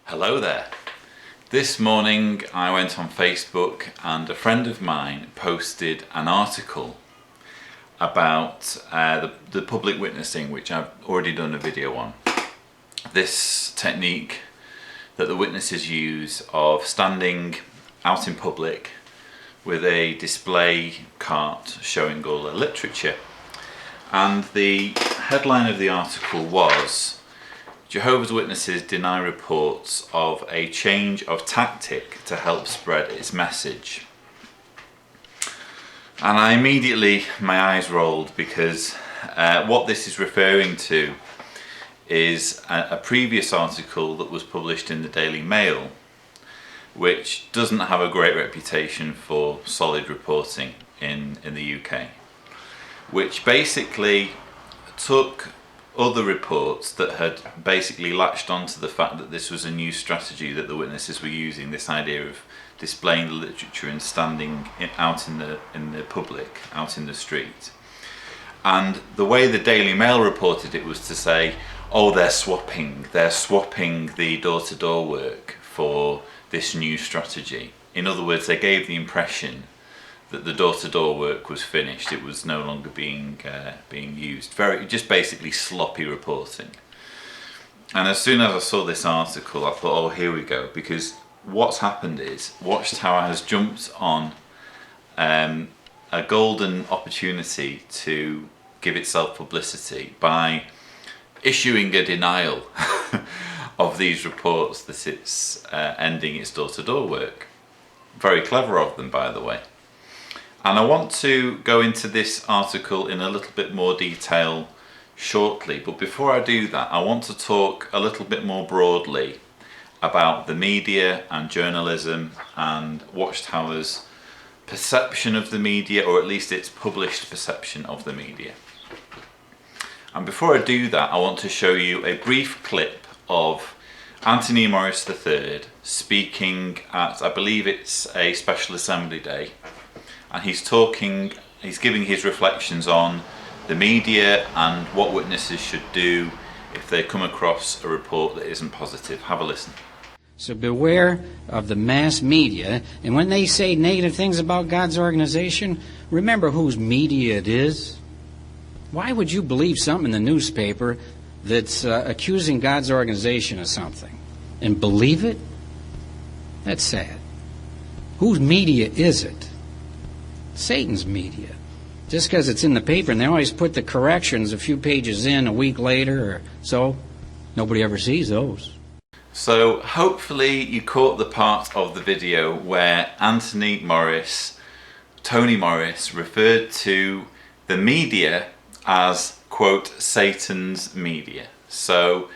Hello there. This morning I went on Facebook and a friend of mine posted an article about the public witnessing, which I've already done a video on. This technique that the witnesses use of standing out in public with a display cart showing all their literature. And the headline of the article was, Jehovah's Witnesses deny reports of a change of tactic to help spread its message. And I immediately, my eyes rolled, because what this is referring to is a previous article that was published in the Daily Mail, which doesn't have a great reputation for solid reporting in the UK, which basically took other reports that had basically latched onto the fact that this was a new strategy that the witnesses were using, this idea of displaying the literature and standing out in the public, out in the street. And the way the Daily Mail reported it was to say, oh, they're swapping the door-to-door work for this new strategy. In other words, they gave the impression that the door-to-door work was finished, it was no longer being used. Just basically sloppy reporting. And as soon as I saw this article, I thought, oh, here we go, because what's happened is Watchtower has jumped on a golden opportunity to give itself publicity by issuing a denial of these reports that it's ending its door-to-door work. Very clever of them, by the way. And I want to go into this article in a little bit more detail shortly, but before I do that, I want to talk a little bit more broadly about the media and journalism and Watchtower's perception of the media, or at least its published perception of the media. And before I do that, I want to show you a brief clip of Anthony Morris III speaking at, I believe it's a Special Assembly Day, and he's giving his reflections on the media and what witnesses should do if they come across a report that isn't positive. Have a listen. So beware of the mass media, and when they say negative things about God's organization, remember whose media it is. Why would you believe something in the newspaper that's accusing God's organization of something and believe it? That's sad. Whose media is it? Satan's media. Just because it's in the paper, and they always put the corrections a few pages in a week later or so, nobody ever sees those. So hopefully you caught the part of the video where Tony Morris, referred to the media as, quote, Satan's media. So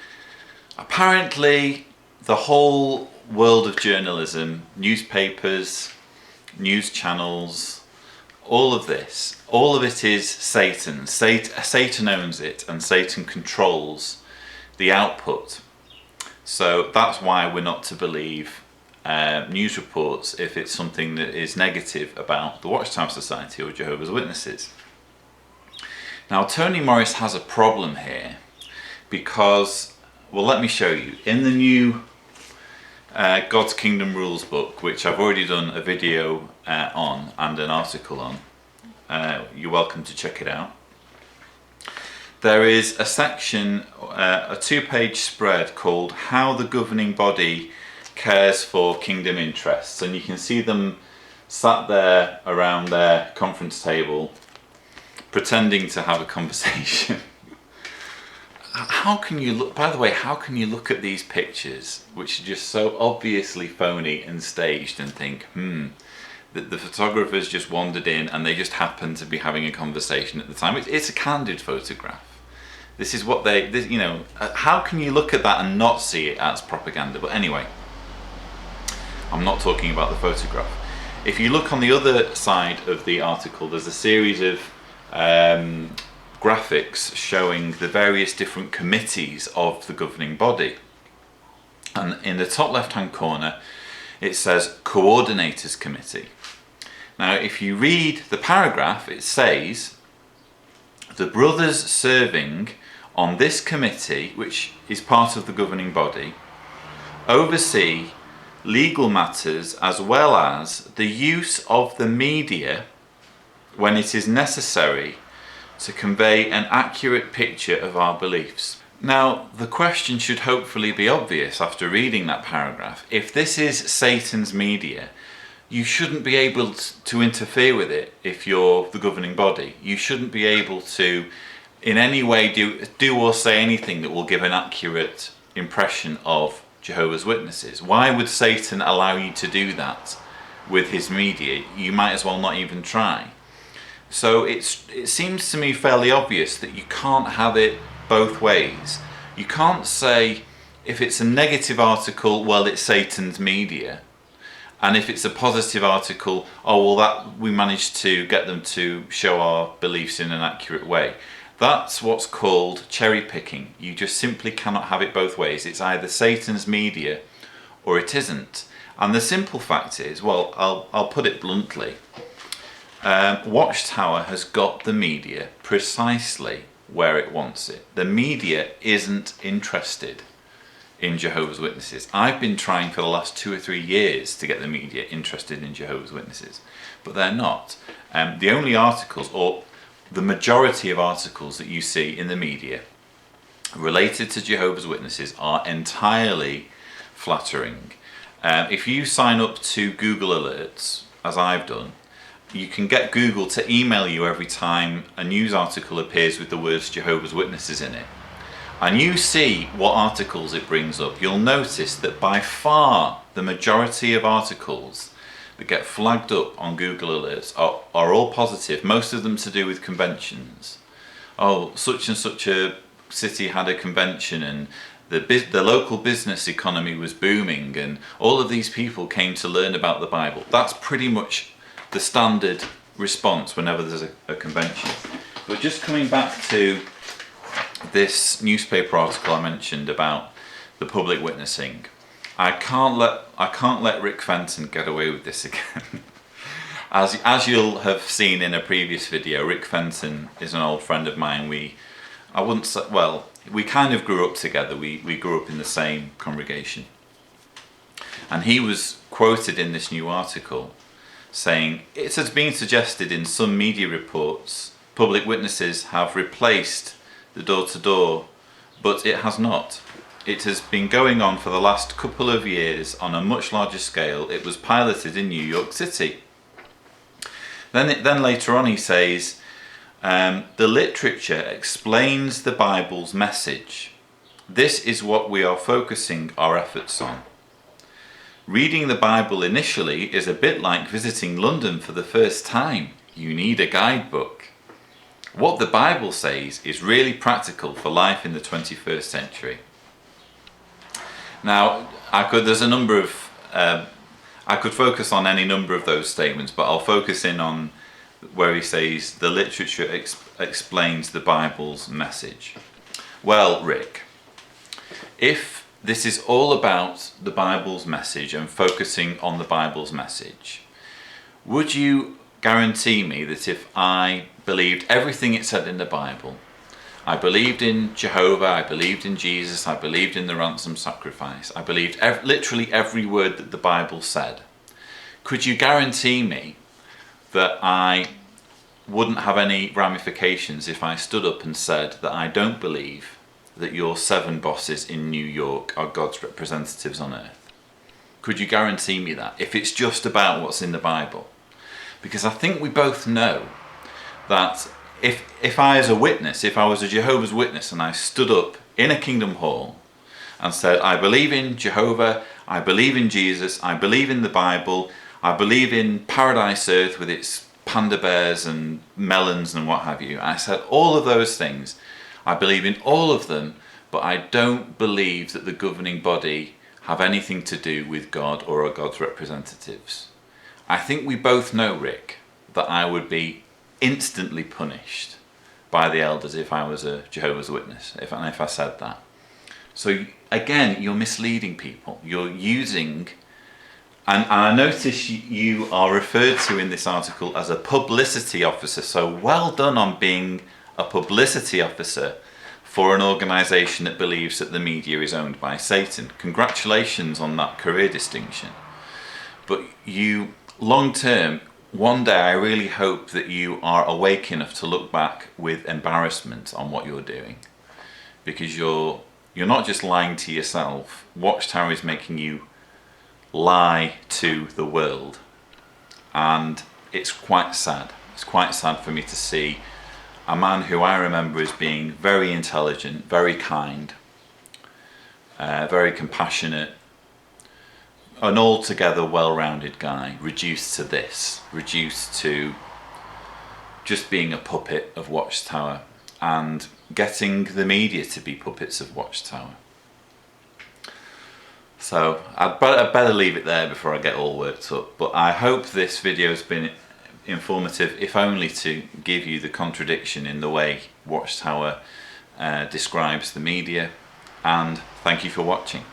apparently the whole world of journalism, newspapers, news channels, all of it is Satan. Satan owns it, and Satan controls the output. So that's why we're not to believe news reports if it's something that is negative about the Watchtower Society or Jehovah's Witnesses. Now, Tony Morris has a problem here because, well, let me show you. In the new God's Kingdom Rules book, which I've already done a video on and an article on, you're welcome to check it out. There is a section, a 2-page spread called How the Governing Body Cares for Kingdom Interests, and you can see them sat there around their conference table pretending to have a conversation. How can you look, by the way, how can you look at these pictures, which are just so obviously phony and staged, and think, the photographers just wandered in and they just happened to be having a conversation at the time. It's a candid photograph. This is what how can you look at that and not see it as propaganda? But anyway, I'm not talking about the photograph. If you look on the other side of the article, there's a series of graphics showing the various different committees of the governing body. And in the top left-hand corner, it says Coordinators Committee. Now, if you read the paragraph, it says the brothers serving on this committee, which is part of the governing body, oversee legal matters as well as the use of the media when it is necessary to convey an accurate picture of our beliefs. Now, the question should hopefully be obvious after reading that paragraph. If this is Satan's media, you shouldn't be able to interfere with it if you're the governing body. You shouldn't be able to in any way do or say anything that will give an accurate impression of Jehovah's Witnesses. Why would Satan allow you to do that with his media? You might as well not even try. So it seems to me fairly obvious that you can't have it both ways. You can't say, if it's a negative article, well, it's Satan's media. And if it's a positive article, oh, well, that we managed to get them to show our beliefs in an accurate way. That's what's called cherry picking. You just simply cannot have it both ways. It's either Satan's media or it isn't. And the simple fact is, well, I'll put it bluntly, Watchtower has got the media precisely where it wants it. The media isn't interested in Jehovah's Witnesses. I've been trying for the last 2 or 3 years to get the media interested in Jehovah's Witnesses, but they're not. The only articles, or the majority of articles that you see in the media related to Jehovah's Witnesses, are entirely flattering. If you sign up to Google Alerts, as I've done, you can get Google to email you every time a news article appears with the words Jehovah's Witnesses in it. And you see what articles it brings up. You'll notice that by far the majority of articles that get flagged up on Google Alerts are all positive, most of them to do with conventions. Oh, such and such a city had a convention and the local business economy was booming and all of these people came to learn about the Bible. That's pretty much the standard response whenever there's a convention. But just coming back to this newspaper article I mentioned about the public witnessing, I can't let Rick Fenton get away with this again. As you'll have seen in a previous video, Rick Fenton is an old friend of mine. We kind of grew up together. We grew up in the same congregation. And he was quoted in this new article saying, it has been suggested in some media reports public witnesses have replaced the door-to-door, but it has not. It has been going on for the last couple of years on a much larger scale. It was piloted in New York City. Then later on he says, the literature explains the Bible's message. This is what we are focusing our efforts on. Reading the Bible initially is a bit like visiting London for the first time. You need a guidebook. What the Bible says is really practical for life in the 21st century. Now, I could focus on any number of those statements, but I'll focus in on where he says the literature explains the Bible's message. Well, Rick, if this is all about the Bible's message and focusing on the Bible's message, would you guarantee me that if I believed everything it said in the Bible, I believed in Jehovah, I believed in Jesus, I believed in the ransom sacrifice, I believed literally every word that the Bible said, could you guarantee me that I wouldn't have any ramifications if I stood up and said that I don't believe that your 7 bosses in New York are God's representatives on earth? Could you guarantee me that, if it's just about what's in the Bible? Because I think we both know that if I as a witness, if I was a Jehovah's Witness and I stood up in a kingdom hall and said, I believe in Jehovah, I believe in Jesus, I believe in the Bible, I believe in Paradise Earth with its panda bears and melons and what have you. I said all of those things. I believe in all of them, but I don't believe that the governing body have anything to do with God or are God's representatives. I think we both know, Rick, that I would be instantly punished by the elders if I was a Jehovah's Witness, if I said that. So again, you're misleading people. You're using, and I notice you are referred to in this article as a publicity officer, so well done on being a publicity officer for an organisation that believes that the media is owned by Satan. Congratulations on that career distinction. But you, long term, one day I really hope that you are awake enough to look back with embarrassment on what you're doing. Because you're not just lying to yourself. Watchtower is making you lie to the world. And it's quite sad. It's quite sad for me to see a man who I remember as being very intelligent, very kind, very compassionate, an altogether well-rounded guy, reduced to this, reduced to just being a puppet of Watchtower and getting the media to be puppets of Watchtower. So I'd better leave it there before I get all worked up, but I hope this video has been informative, if only to give you the contradiction in the way Watchtower describes the media, and thank you for watching.